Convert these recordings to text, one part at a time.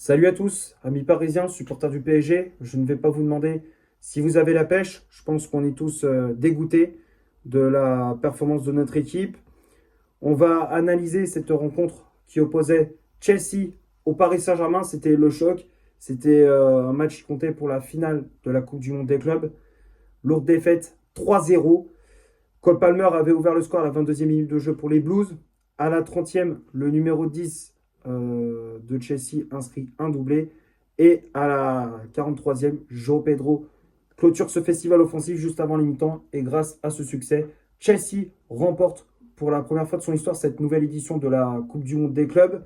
Salut à tous, amis parisiens, supporters du PSG. Je ne vais pas vous demander si vous avez la pêche. Je pense qu'on est tous dégoûtés de la performance de notre équipe. On va analyser cette rencontre qui opposait Chelsea au Paris Saint-Germain. C'était le choc. C'était un match qui comptait pour la finale de la Coupe du Monde des clubs. Lourde défaite 3-0. Cole Palmer avait ouvert le score à la 22e minute de jeu pour les Blues. À la 30e, le numéro 10 de Chelsea inscrit un doublé. Et à la 43e, João Pedro clôture ce festival offensif juste avant les mi-temps. Et grâce à ce succès, Chelsea remporte pour la première fois de son histoire cette nouvelle édition de la Coupe du Monde des clubs.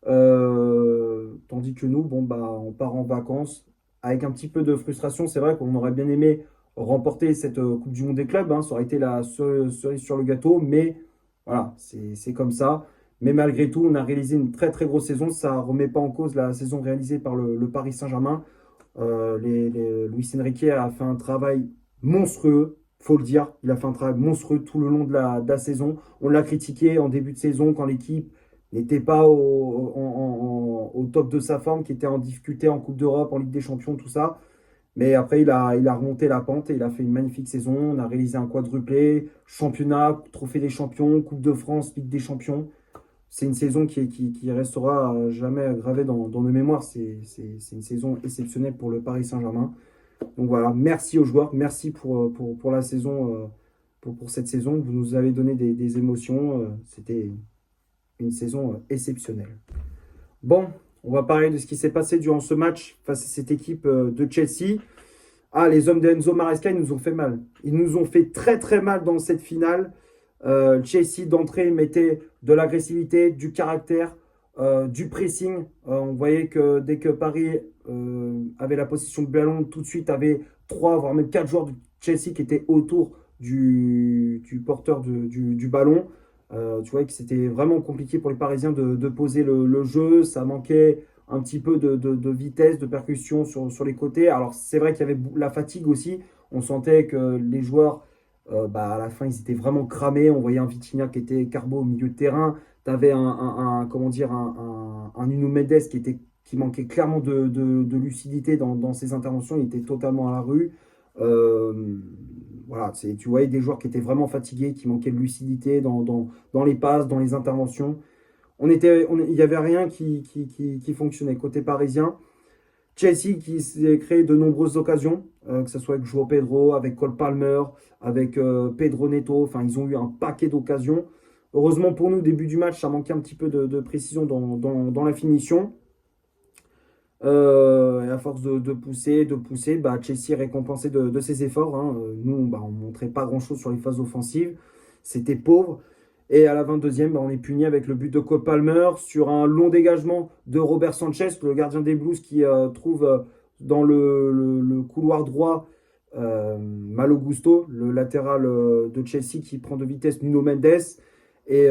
Tandis que nous, on part en vacances avec un petit peu de frustration. C'est vrai qu'on aurait bien aimé remporter cette Coupe du Monde des clubs, hein. Ça aurait été la cerise sur le gâteau, mais voilà, c'est comme ça. Mais malgré tout, on a réalisé une très très grosse saison. Ça ne remet pas en cause la saison réalisée par le Paris Saint-Germain. Luis Enrique a fait un travail monstrueux, faut le dire. Il a fait un travail monstrueux tout le long de la saison. On l'a critiqué en début de saison quand l'équipe n'était pas au top de sa forme, qui était en difficulté en Coupe d'Europe, en Ligue des Champions, tout ça. Mais après, il a remonté la pente et il a fait une magnifique saison. On a réalisé un quadruplé, championnat, trophée des champions, Coupe de France, Ligue des champions. C'est une saison qui restera jamais gravée dans nos mémoires. C'est une saison exceptionnelle pour le Paris Saint-Germain. Donc voilà, merci aux joueurs, merci pour la saison, pour cette saison. Vous nous avez donné des émotions. C'était une saison exceptionnelle. Bon, on va parler de ce qui s'est passé durant ce match face à cette équipe de Chelsea. Ah, les hommes d'Enzo Maresca, ils nous ont fait mal. Ils nous ont fait très très mal dans cette finale. Chelsea d'entrée mettait de l'agressivité, du caractère, du pressing. On voyait que dès que Paris avait la possession de ballon, tout de suite avait 3 voire même 4 joueurs de Chelsea qui étaient autour du porteur du ballon. Tu vois que c'était vraiment compliqué pour les Parisiens de poser le jeu. Ça manquait un petit peu de vitesse, de percussion sur les côtés. Alors c'est vrai qu'il y avait la fatigue aussi. On sentait que les joueurs, à la fin, ils étaient vraiment cramés. On voyait un Vitinha qui était carbo au milieu de terrain. Tu avais comment dire, un Nuno Mendes qui manquait clairement de lucidité dans ses interventions. Il était totalement à la rue. Euh, voilà, tu voyais des joueurs qui étaient vraiment fatigués, qui manquaient de lucidité dans les passes, dans les interventions. Il n'y avait rien qui fonctionnait. Côté parisien, Chelsea qui s'est créé de nombreuses occasions, que ce soit avec João Pedro, avec Cole Palmer, avec Pedro Neto. Enfin, ils ont eu un paquet d'occasions. Heureusement pour nous, au début du match, ça manquait un petit peu de précision dans la finition. Et à force de pousser, Chelsea est récompensé de ses efforts, hein. Nous, on ne montrait pas grand-chose sur les phases offensives. C'était pauvre. Et à la 22e, on est puni avec le but de Cole Palmer sur un long dégagement de Robert Sanchez, le gardien des Blues, qui trouve dans le couloir droit Malo Gusto, le latéral de Chelsea, qui prend de vitesse Nuno Mendes. Et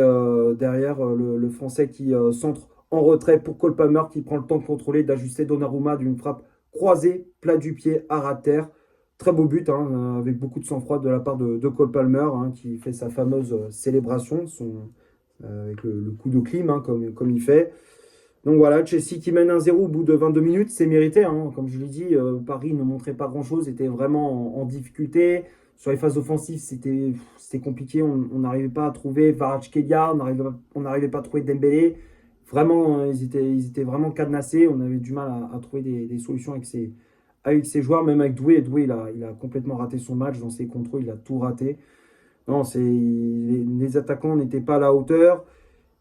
derrière, le Français qui centre en retrait pour Cole Palmer, qui prend le temps de contrôler, d'ajuster Donnarumma d'une frappe croisée, plat du pied, à ras de terre. Très beau but, hein, avec beaucoup de sang-froid de la part de Cole Palmer, hein, qui fait sa fameuse célébration avec le coup de clim, hein, comme il fait. Donc voilà, Chelsea qui mène 1-0 au bout de 22 minutes, c'est mérité, hein. Comme je l'ai dit, Paris ne montrait pas grand-chose, était vraiment en difficulté. Sur les phases offensives, c'était compliqué, on n'arrivait pas à trouver Kvaratskhelia, on n'arrivait pas à trouver Dembélé. Vraiment, ils étaient vraiment cadenassés, on avait du mal à trouver des solutions avec ses joueurs, même avec Doué. Doué, il a complètement raté son match dans ses contrôles, il a tout raté. Non, les attaquants n'étaient pas à la hauteur.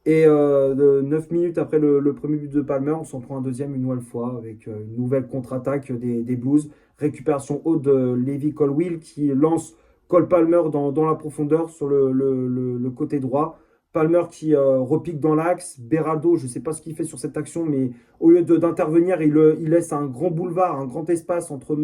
Et 9 minutes après le premier but de Palmer, on s'en prend un deuxième une nouvelle fois avec une nouvelle contre-attaque des Blues. Récupération haute de Levi Colwill qui lance Cole Palmer dans la profondeur sur le côté droit. Palmer qui repique dans l'axe. Beraldo, je ne sais pas ce qu'il fait sur cette action, mais au lieu d'intervenir, il laisse un grand boulevard, un grand espace entre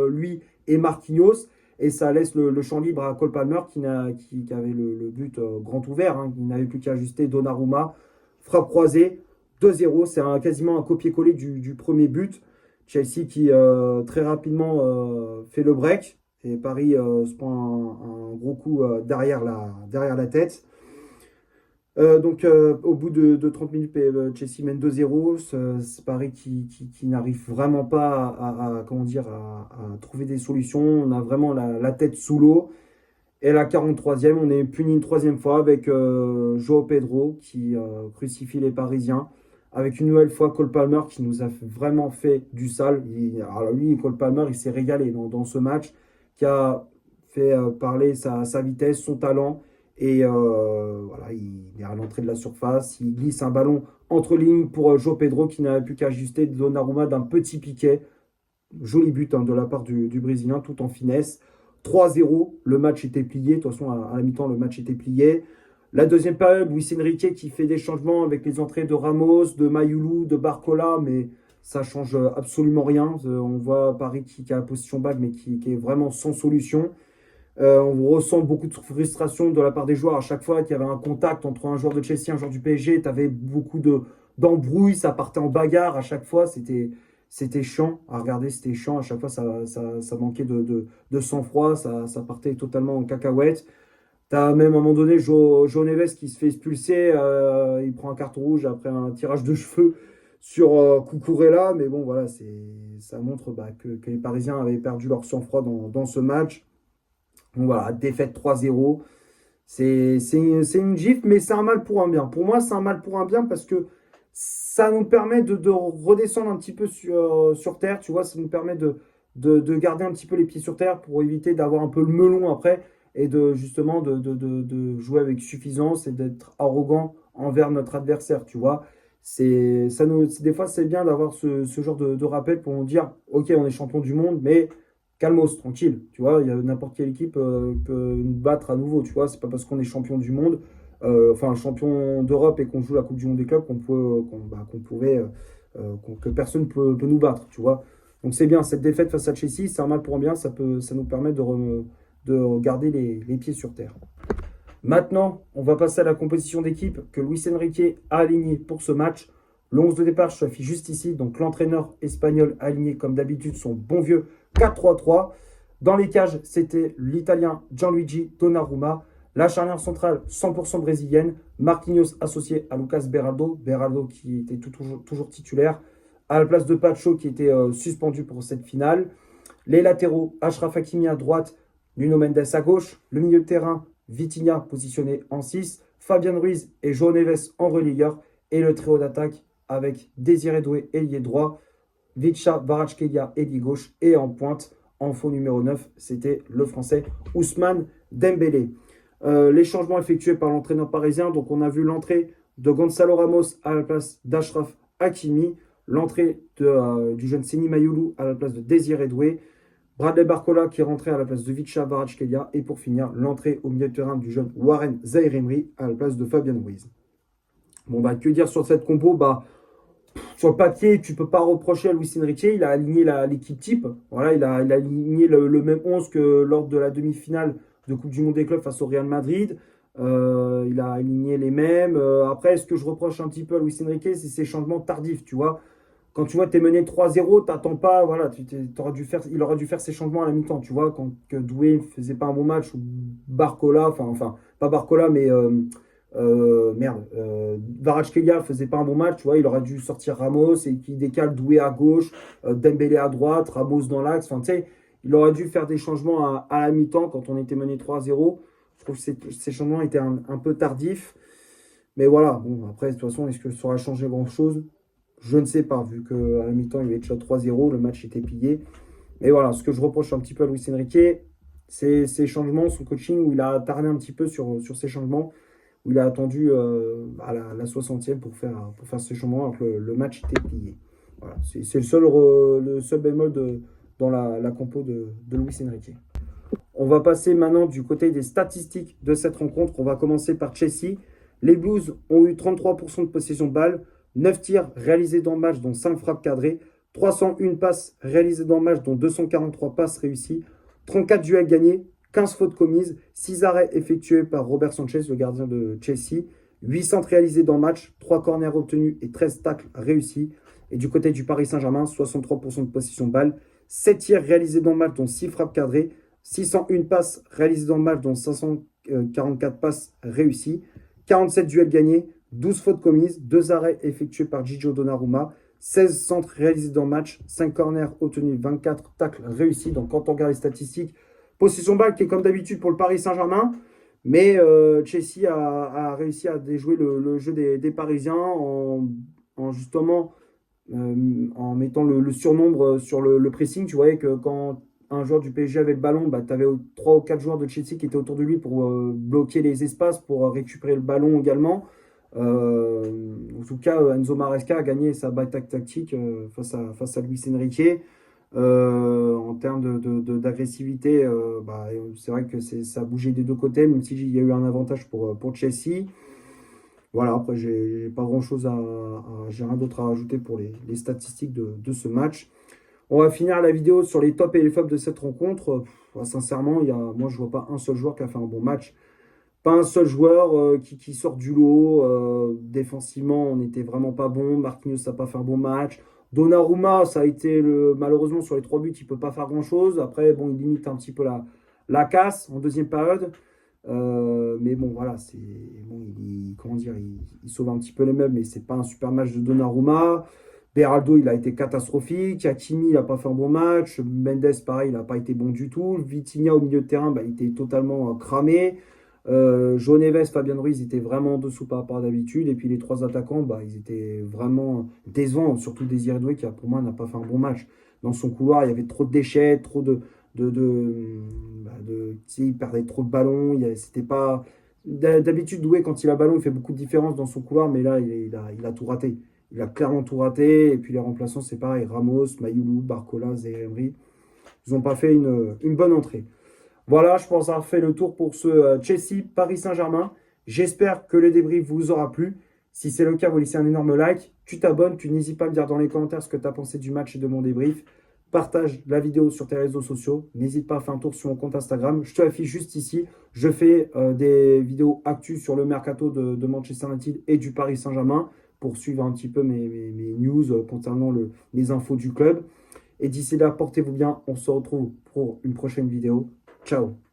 lui et Marquinhos. Et ça laisse le champ libre à Cole Palmer qui avait le but grand ouvert, hein. Il n'avait plus qu'à ajuster Donnarumma. Frappe croisée, 2-0. C'est quasiment un copier-coller du premier but. Chelsea qui très rapidement fait le break. Et Paris se prend un gros coup derrière la tête. Au bout de 30 minutes, Chelsea mène 2-0. C'est Paris qui n'arrive vraiment pas comment dire, à trouver des solutions. On a vraiment la tête sous l'eau. Et la 43e, on est puni une troisième fois avec João Pedro qui crucifie les Parisiens. Avec une nouvelle fois Cole Palmer qui nous a vraiment fait du sale. Alors lui, Cole Palmer, il s'est régalé dans ce match, qui a fait parler sa vitesse, son talent. Et voilà, il est à l'entrée de la surface. Il glisse un ballon entre lignes pour João Pedro qui n'avait plus qu'à ajuster Donnarumma d'un petit piquet. Joli but de la part du Brésilien, tout en finesse. 3-0, le match était plié. De toute façon, à la mi-temps, le match était plié. La deuxième période, Luis Enrique qui fait des changements avec les entrées de Ramos, de Mayoulou, de Barcola, mais ça change absolument rien. On voit Paris qui a la position balle, mais qui est vraiment sans solution. On ressent beaucoup de frustration de la part des joueurs à chaque fois qu'il y avait un contact entre un joueur de Chelsea et un joueur du PSG. Tu avais beaucoup d'embrouilles, ça partait en bagarre à chaque fois. C'était chiant à regarder, c'était chiant. À chaque fois, ça manquait de sang-froid, ça partait totalement en cacahuète. T'as même à un moment donné João Neves qui se fait expulser, il prend un carton rouge après un tirage de cheveux sur Cucurella. Mais bon, voilà, ça montre que les Parisiens avaient perdu leur sang-froid dans ce match. Donc voilà, défaite 3-0. C'est une gifle, mais c'est un mal pour un bien. Pour moi, c'est un mal pour un bien parce que ça nous permet de redescendre un petit peu sur terre, tu vois, ça nous permet de garder un petit peu les pieds sur terre pour éviter d'avoir un peu le melon après et justement de jouer avec suffisance et d'être arrogant envers notre adversaire, tu vois. Des fois, c'est bien d'avoir ce genre de rappel pour nous dire, ok, on est champion du monde, mais calmos, tranquille, tu vois, il y a n'importe quelle équipe peut nous battre à nouveau, tu vois, c'est pas parce qu'on est champion du monde, enfin champion d'Europe et qu'on joue la Coupe du Monde des clubs qu'on pourrait, que personne peut nous battre, tu vois. Donc c'est bien, cette défaite face à Chelsea, c'est un mal pour un bien, ça nous permet de garder les pieds sur terre. Maintenant, on va passer à la composition d'équipe que Luis Enrique a alignée pour ce match. Le 11 de départ s'affiche juste ici. Donc l'entraîneur espagnol aligné comme d'habitude son bon vieux 4-3-3. Dans les cages, c'était l'Italien Gianluigi Donnarumma. La charnière centrale 100% brésilienne. Marquinhos associé à Lucas Beraldo. Beraldo qui était toujours titulaire. À la place de Pacho qui était suspendu pour cette finale. Les latéraux, Achraf Hakimi à droite, Nuno Mendes à gauche. Le milieu de terrain, Vitinha positionné en 6. Fabian Ruiz et João Neves en relayeur. Et le trio d'attaque avec Désiré Doué, ailier droit, Vicha Kvaratskhelia, ailier gauche, et en pointe, en faux numéro 9, c'était le français Ousmane Dembélé. Les changements effectués par l'entraîneur parisien, donc on a vu l'entrée de Gonzalo Ramos à la place d'Achraf Hakimi, l'entrée du jeune Seny Mayoulou à la place de Désiré Doué, Bradley Barcola qui est rentré à la place de Vicha Kvaratskhelia, et pour finir, l'entrée au milieu de terrain du jeune Warren Zaïre-Emery à la place de Fabian Ruiz. Bon, que dire sur cette compo? Sur le papier, tu ne peux pas reprocher à Luis Enrique. Il a aligné l'équipe type. Voilà, il a aligné le même 11 que lors de la demi-finale de Coupe du Monde des clubs face au Real Madrid. Il a aligné les mêmes. Après, ce que je reproche un petit peu à Luis Enrique, c'est ses changements tardifs. Tu vois, quand tu vois que tu es mené 3-0, tu n'attends pas. Voilà, il aurait dû faire ses changements à la mi-temps. Tu vois, quand que Doué ne faisait pas un bon match, ou Barcola, enfin, pas Barcola, mais. Kvaratskhelia faisait pas un bon match, tu vois, il aurait dû sortir Ramos et qui décale Doué à gauche, Dembélé à droite, Ramos dans l'axe, enfin tu sais, il aurait dû faire des changements à la mi-temps quand on était mené 3-0. Je trouve que ces changements étaient un peu tardifs, mais voilà, bon, après de toute façon, est-ce que ça aura changé grand-chose? Je ne sais pas, vu qu'à la mi-temps il y avait déjà 3-0, le match était plié, mais voilà, ce que je reproche un petit peu à Luis Enrique, c'est ses changements, son coaching, où il a tardé un petit peu sur ces changements, où il a attendu à la 60e pour faire ce changement alors que le match était plié. Voilà, c'est le seul bémol dans la compo de Luis Enrique. On va passer maintenant du côté des statistiques de cette rencontre. On va commencer par Chelsea. Les Blues ont eu 33% de possession de balle, 9 tirs réalisés dans le match, dont 5 frappes cadrées, 301 passes réalisées dans le match, dont 243 passes réussies, 34 duels gagnés, 15 fautes commises, 6 arrêts effectués par Robert Sanchez, le gardien de Chelsea, 8 centres réalisés dans le match, 3 corners obtenus et 13 tacles réussis. Et du côté du Paris Saint-Germain, 63% de possession de balle, 7 tirs réalisés dans le match, dont 6 frappes cadrées, 601 passes réalisées dans le match, dont 544 passes réussies, 47 duels gagnés, 12 fautes commises, 2 arrêts effectués par Gigio Donnarumma, 16 centres réalisés dans le match, 5 corners obtenus, 24 tacles réussis. Donc quand on regarde les statistiques, possession balle qui est comme d'habitude pour le Paris Saint-Germain, mais Chelsea a réussi à déjouer le jeu des Parisiens justement en mettant le surnombre sur le pressing. Tu voyais que quand un joueur du PSG avait le ballon, bah, tu avais 3 ou 4 joueurs de Chelsea qui étaient autour de lui pour bloquer les espaces, pour récupérer le ballon également. En tout cas, Enzo Maresca a gagné sa bataille tactique face à Luis Enrique. En termes d'agressivité, bah, c'est vrai que ça a bougé des deux côtés, même s'il y a eu un avantage pour Chelsea. Voilà, après, j'ai pas grand-chose j'ai rien d'autre à rajouter pour les statistiques de ce match. On va finir la vidéo sur les tops et les flops de cette rencontre. Sincèrement, moi, je vois pas un seul joueur qui a fait un bon match. Pas un seul joueur qui sort du lot. Défensivement, on n'était vraiment pas bon. Marquinhos n'a pas fait un bon match. Donnarumma, ça a été malheureusement sur les 3 buts, il peut pas faire grand-chose. Après, bon, il limite un petit peu la casse en deuxième période. Mais bon, voilà, bon, comment dire, il sauve un petit peu les meubles, mais c'est pas un super match de Donnarumma. Beraldo, il a été catastrophique. Hakimi, il n'a pas fait un bon match. Mendes, pareil, il n'a pas été bon du tout. Vitinha, au milieu de terrain, bah, il était totalement cramé. João Neves, Fabien Ruiz étaient vraiment en dessous par rapport à d'habitude. Et puis les 3 attaquants, bah, ils étaient vraiment décevants. Surtout Désiré Doué, qui pour moi n'a pas fait un bon match. Dans son couloir, il y avait trop de déchets, trop tu sais, il perdait trop de ballons. C'était pas. D'habitude, Doué, quand il a ballon, il fait beaucoup de différence dans son couloir, mais là, il a tout raté. Il a clairement tout raté. Et puis les remplaçants, c'est pareil. Ramos, Mayoulou, Barcola, Zaïre Emery. Ils n'ont pas fait une bonne entrée. Voilà, je pense avoir fait le tour pour ce Chelsea Paris Saint-Germain. J'espère que le débrief vous aura plu. Si c'est le cas, vous laissez un énorme like. Tu t'abonnes, tu n'hésites pas à me dire dans les commentaires ce que tu as pensé du match et de mon débrief. Partage la vidéo sur tes réseaux sociaux. N'hésite pas à faire un tour sur mon compte Instagram. Je te l'affiche juste ici. Je fais des vidéos actus sur le mercato de Manchester United et du Paris Saint-Germain pour suivre un petit peu mes news concernant les infos du club. Et d'ici là, portez-vous bien. On se retrouve pour une prochaine vidéo. Ciao.